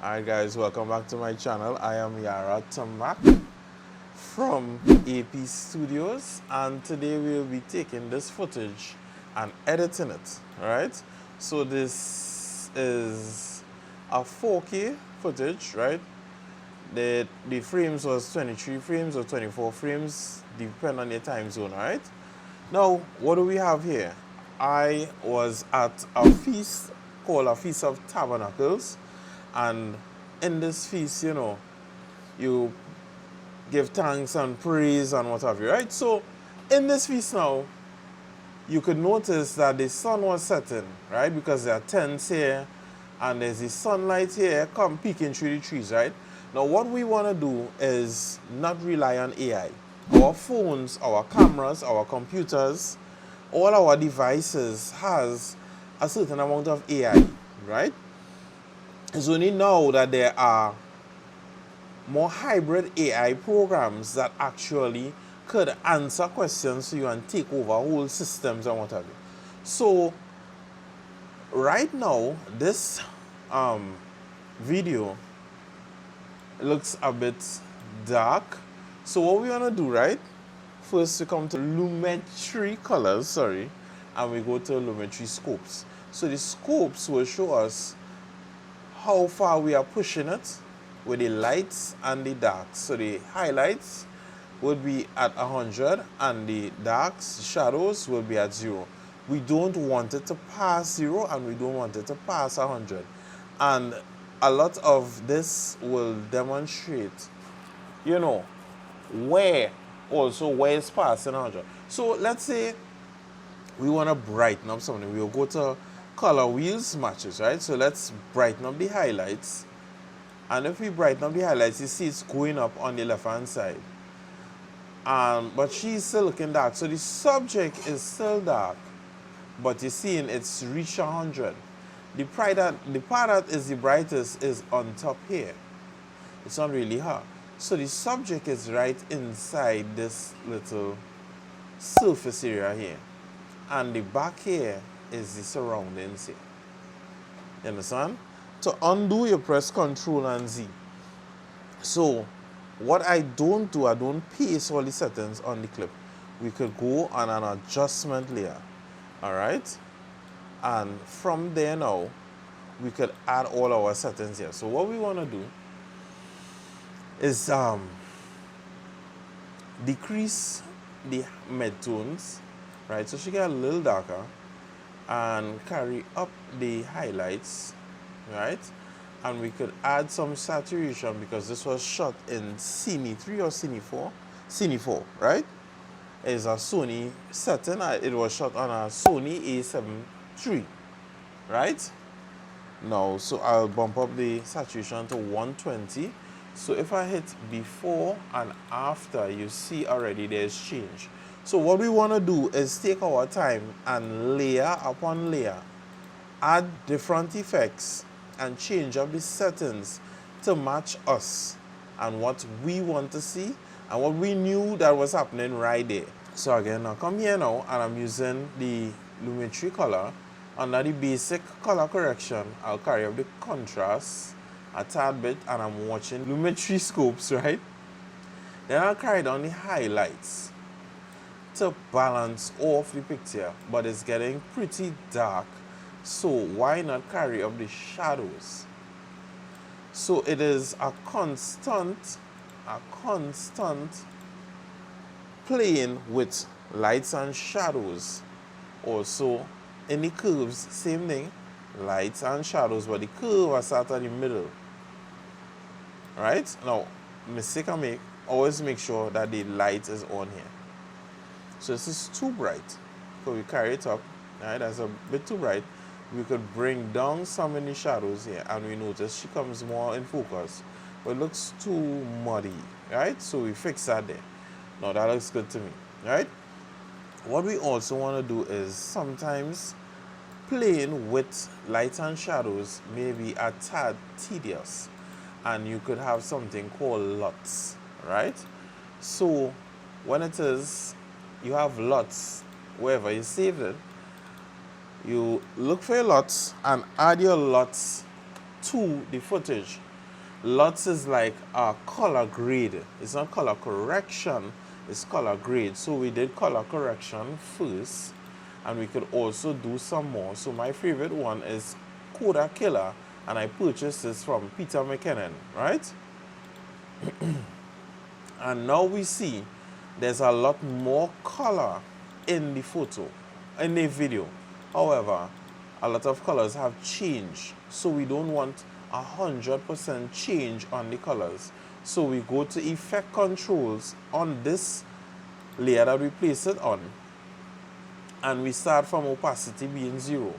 Alright guys, welcome back to my channel. I am Yara Tamak from AP Studios, and today we'll be taking this footage and editing it. Alright, so this is a 4K footage, right? The frames was 23 frames or 24 frames, depending on your time zone. Alright, now what do we have here? I was at a feast called a Feast of Tabernacles, and in this feast, you give thanks and praise and what have you, right? So in this feast now, you could notice that the sun was setting, right? Because there are tents here and there's the sunlight here come peeking through the trees, right? Now what we want to do is not rely on AI. Our phones, our cameras, our computers, all our devices has a certain amount of AI, right? It's only now that there are more hybrid AI programs that actually could answer questions for you and take over whole systems and what have you. So right now, this video looks a bit dark. So what we want to do, right? First we come to lumetri colors, and we go to lumetri scopes. So the scopes will show us how far we are pushing it with the lights and the darks. So the highlights would be at 100 and the darks, shadows, will be at 0. We don't want it to pass 0 and we don't want it to pass 100. And a lot of this will demonstrate, where it's passing 100. So let's say we want to brighten up something. We'll go to color wheels matches, right? So let's brighten up the highlights. And if we brighten up the highlights, you see it's going up on the left hand side. But she's still looking dark. So the subject is still dark, but you're seeing it's reached 100. The part that is the brightest is on top here. It's not really her. So the subject is right inside this little surface area here. And the back here is the surroundings here. You understand? To undo, you press Ctrl and Z. So what I don't do, I don't paste all the settings on the clip. We could go on an adjustment layer. Alright? And from there now, we could add all our settings here. So what we want to do is decrease the midtones, right? So she get a little darker, and carry up the highlights, right? And we could add some saturation because this was shot in Cine 3 or Cine 4? Cine 4, right? It's a Sony setting. It was shot on a Sony A7 III, right? Now, so I'll bump up the saturation to 120. So if I hit before and after, you see already there's change. So what we want to do is take our time and layer upon layer, add different effects and change up the settings to match us and what we want to see and what we knew that was happening right there. So again, now come here now, and I'm using the lumetri color. Under the basic color correction, I'll carry up the contrast a tad bit, and I'm watching lumetri scopes, right? Then I'll carry down the highlights to balance off the picture, but it's getting pretty dark, so why not carry up the shadows? So it is a constant playing with lights and shadows. Also in the curves, same thing, lights and shadows, but the curve was start at the middle. Right? Now, mistake I make, always make sure that the light is on here. So this is too bright. So we carry it up, right? That's a bit too bright. We could bring down some in the shadows here, and we notice she comes more in focus. But it looks too muddy, right? So we fix that there. Now that looks good to me, right? What we also want to do is sometimes playing with lights and shadows may be a tad tedious, and you could have something called LUTs, right? So when it is you have LUTs, wherever you saved it, you look for your LUTs and add your LUTs to the footage. LUTs is like a color grade. It's not color correction, it's color grade. So we did color correction first, and we could also do some more. So my favorite one is Coda Killer, and I purchased this from Peter McKinnon, right? And now we see there's a lot more color in the photo, in the video. However, a lot of colors have changed, so we don't want 100% change on the colors. So we go to effect controls on this layer that we place it on, and we start from opacity being 0,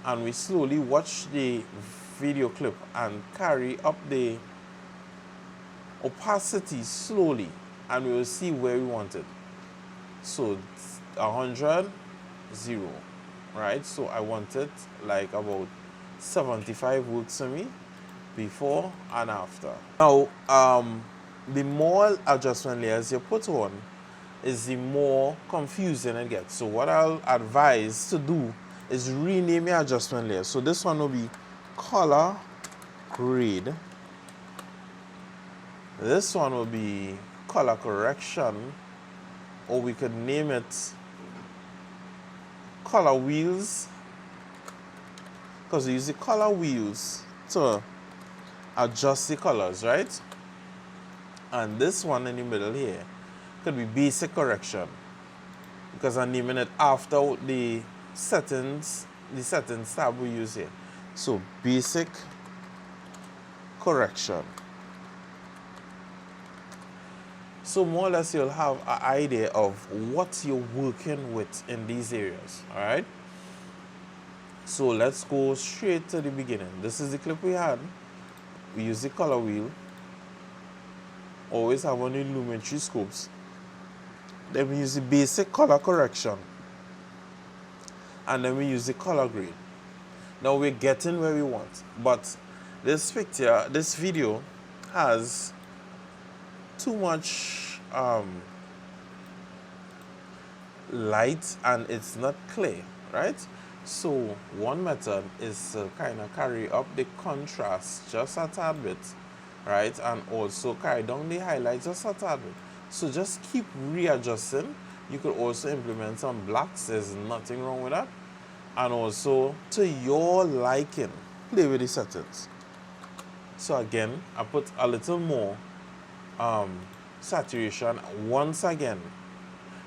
and we slowly watch the video clip and carry up the opacity slowly, and we will see where we want it. So 100, 0, right? So I want it like about 75 works for me, before and after. Now, the more adjustment layers you put on is the more confusing it gets. So what I'll advise to do is rename your adjustment layer. So this one will be color grade. This one will be color correction, or we could name it color wheels, because we use the color wheels to adjust the colors, right? And this one in the middle here could be basic correction, because I'm naming it after the settings tab we use here. So basic correction. So more or less you'll have an idea of what you're working with in these areas, all right? So let's go straight to the beginning. This is the clip we had. We use the color wheel. Always have on the lumetri scopes. Then we use the basic color correction. And then we use the color grade. Now we're getting where we want. But this picture, this video has too much light and it's not clear, right? So one method is to kind of carry up the contrast just a tad bit, right? And also carry down the highlights just a tad bit. So just keep readjusting. You could also implement some blacks. There's nothing wrong with that. And also, to your liking, play with the settings. So again, I put a little more saturation once again,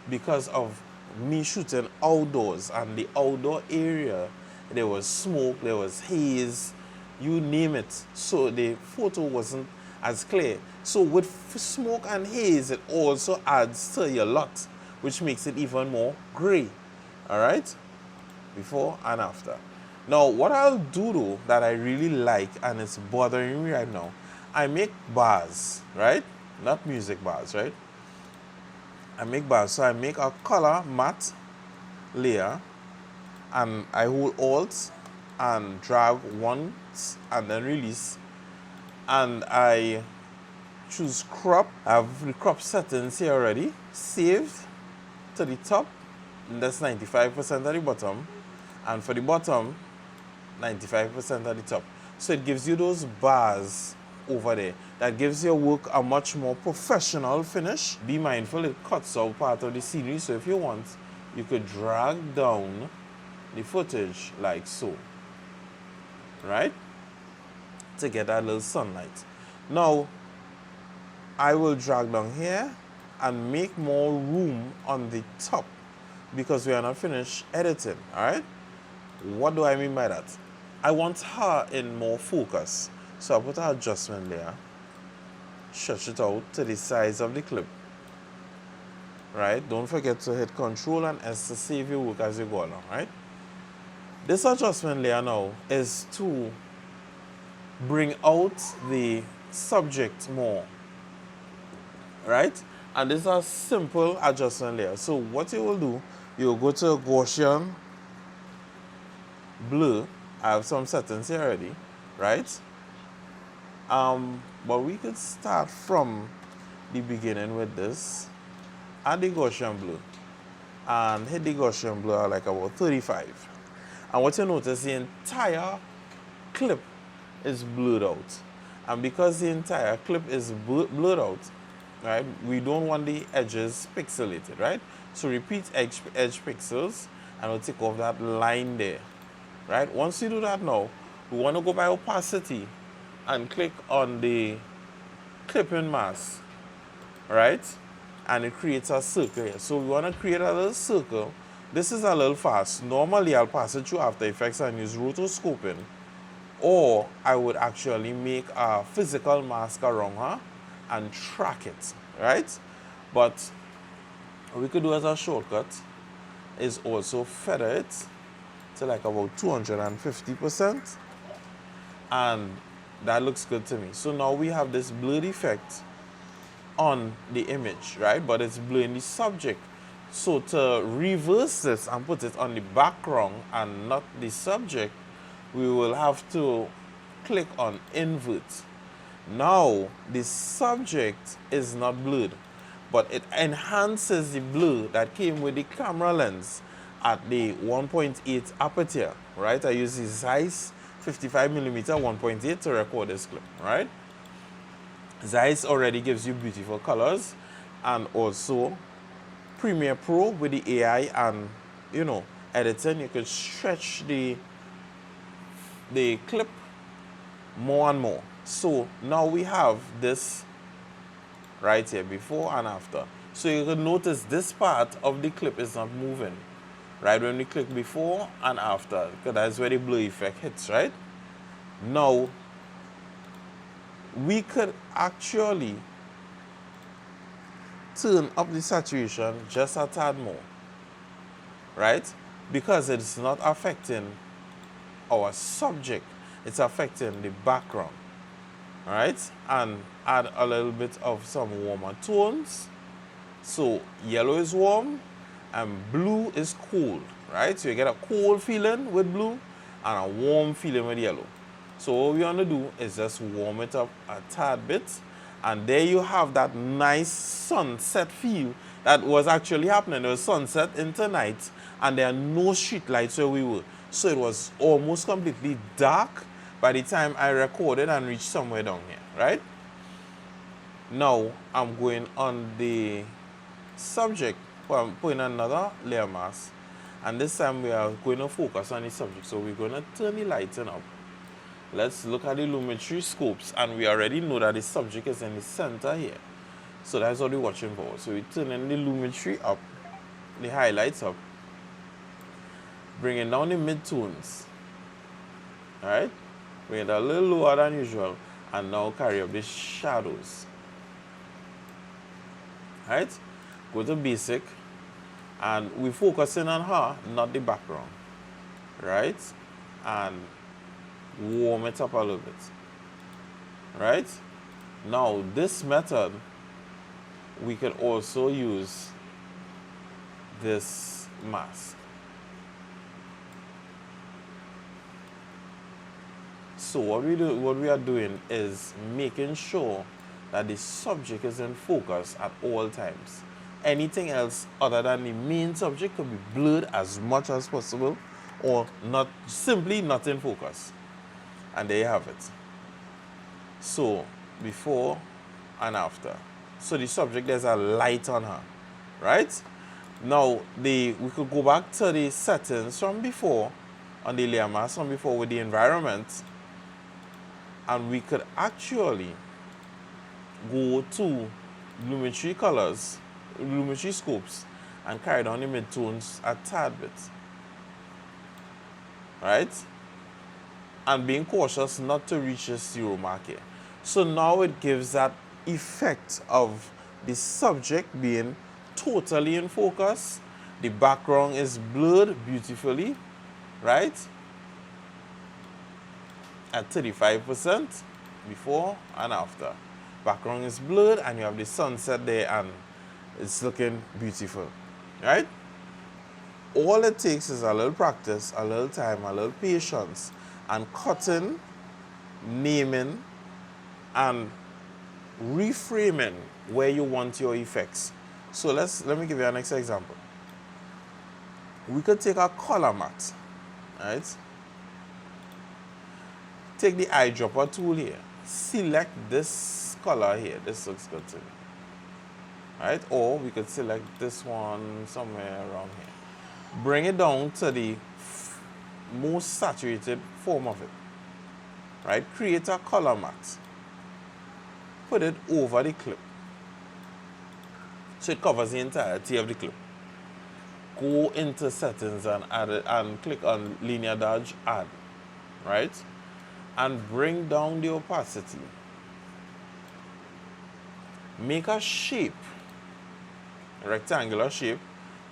because of me shooting outdoors, and the outdoor area, there was smoke, there was haze, you name it. So the photo wasn't as clear. So with smoke and haze, it also adds to your LUT, which makes it even more gray. All right, before and after. Now what I'll do though that I really like, and it's bothering me right now, I make bars, right? Not music bars, right? I make bars. So I make a color matte layer, and I hold Alt and drag once and then release, and I choose crop. I have the crop settings here already saved to the top, and that's 95% at the bottom, and for the bottom 95% at the top. So it gives you those bars over there. That gives your work a much more professional finish. Be mindful it cuts out part of the scenery, so if you want, you could drag down the footage like so, right? To get that little sunlight. Now, I will drag down here and make more room on the top, because we are not finished editing, all right? What do I mean by that? I want her in more focus. So I put an adjustment layer, stretch it out to the size of the clip, right? Don't forget to hit Control and S to save your work as you go along, right? This adjustment layer now is to bring out the subject more, right? And this is a simple adjustment layer. So what you will do, you'll go to Gaussian blur. I have some settings here already, right? But we could start from the beginning with this, add the Gaussian blur, and hit the Gaussian blur like about 35. And what you notice, the entire clip is blurred out. And because the entire clip is blurred out, right, we don't want the edges pixelated, right? So repeat edge pixels, and we'll take off that line there, right? Once you do that now, we want to go by opacity and click on the clipping mask, right? And it creates a circle here. So we want to create a little circle. This is a little fast. Normally, I'll pass it through After Effects and use rotoscoping, or I would actually make a physical mask around her and track it, right? But what we could do as a shortcut is also feather it to like about 250%, and that looks good to me. So now we have this blurred effect on the image, right? But it's blurring the subject. So to reverse this and put it on the background and not the subject, we will have to click on invert. Now the subject is not blurred, but it enhances the blur that came with the camera lens at the 1.8 aperture, right? I use the Zeiss 55mm 1.8 to record this clip, right? Zeiss already gives you beautiful colors, and also Premiere Pro with the AI and, you know, editing, you can stretch the clip more and more. So now we have this right here, before and after. So you can notice this part of the clip is not moving, right? When we click before and after, because that's where the blur effect hits, right? Now, we could actually turn up the saturation just a tad more, right? Because it's not affecting our subject, it's affecting the background, right? And add a little bit of some warmer tones. So yellow is warm and blue is cold, right? So you get a cold feeling with blue and a warm feeling with yellow. So what we want to do is just warm it up a tad bit, and there you have that nice sunset feel that was actually happening. There was sunset into night, and there are no street lights where we were. So it was almost completely dark by the time I recorded and reached somewhere down here, right? Now I'm going on the subject, I'm putting another layer mask, and this time we are going to focus on the subject. So we're going to turn the lighting up. Let's look at the lumetri scopes, and we already know that the subject is in the center here. So that's what we're watching for. So we turn in the lumetri up, the highlights up, bringing down the mid-tones, all right? Bring it a little lower than usual, and now carry up the shadows, all right? Go to basic, and we're focusing on her, not the background, right? And warm it up a little bit, right? Now this method, we can also use this mask. So what we are doing is making sure that the subject is in focus at all times. Anything else other than the main subject can be blurred as much as possible, or not, simply not in focus. And there you have it. So before and after. So the subject, there's a light on her, right? Now we could go back to the settings from before, on the layer mask from before with the environment, and we could actually go to lumetri colors, lumetri scopes, and carry down the midtones a tad bit, right? And being cautious not to reach the 0 mark here. So now it gives that effect of the subject being totally in focus. The background is blurred beautifully, right? At 35%, before and after. Background is blurred, and you have the sunset there, and it's looking beautiful, right? All it takes is a little practice, a little time, a little patience, and cutting, naming, and reframing where you want your effects. So let me give you an next example. We could take a color matte, right? Take the eyedropper tool here, select this color here. This looks good to me. Right? Or we could select this one somewhere around here. Bring it down to the most saturated form of it. Right? Create a color matte. Put it over the clip, so it covers the entirety of the clip. Go into settings and add it, and click on linear dodge, add, right? And bring down the opacity. Make a shape, a rectangular shape.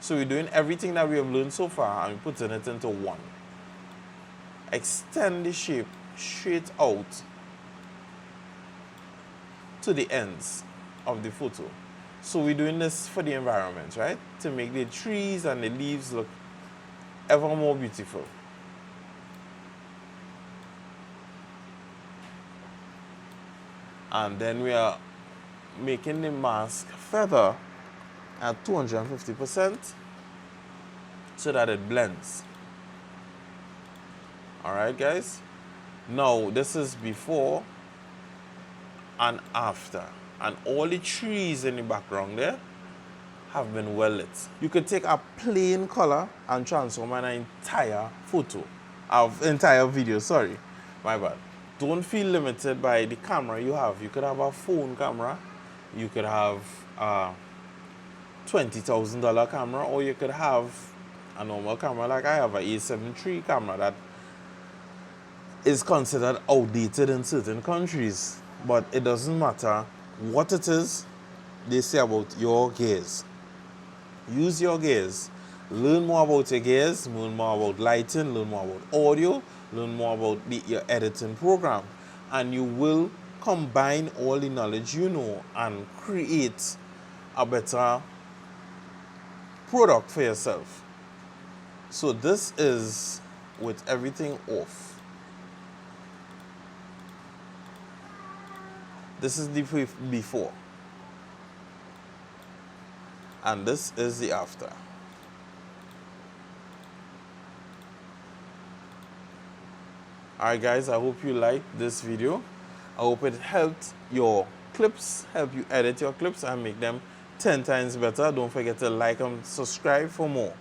So we're doing everything that we have learned so far and we're putting it into one. Extend the shape straight out to the ends of the photo. So we're doing this for the environment, right? To make the trees and the leaves look ever more beautiful. And then we are making the mask feather at 250% so that it blends. All right, guys? Now, this is before and after, and all the trees in the background there have been well lit. You could take a plain color and transform an entire photo, entire video, sorry, my bad. Don't feel limited by the camera you have. You could have a phone camera, you could have a $20,000 camera, or you could have a normal camera like I have, a A7 III camera that is considered outdated in certain countries. But it doesn't matter what it is, they say about your gears. Use your gears. Learn more about your gears, learn more about lighting, learn more about audio, learn more about your editing program. And you will combine all the knowledge you know and create a better product for yourself. So this is with everything off. This is the before. And this is the after. Alright guys, I hope you liked this video. I hope it helped your clips, help you edit your clips and make them 10 times better. Don't forget to like and subscribe for more.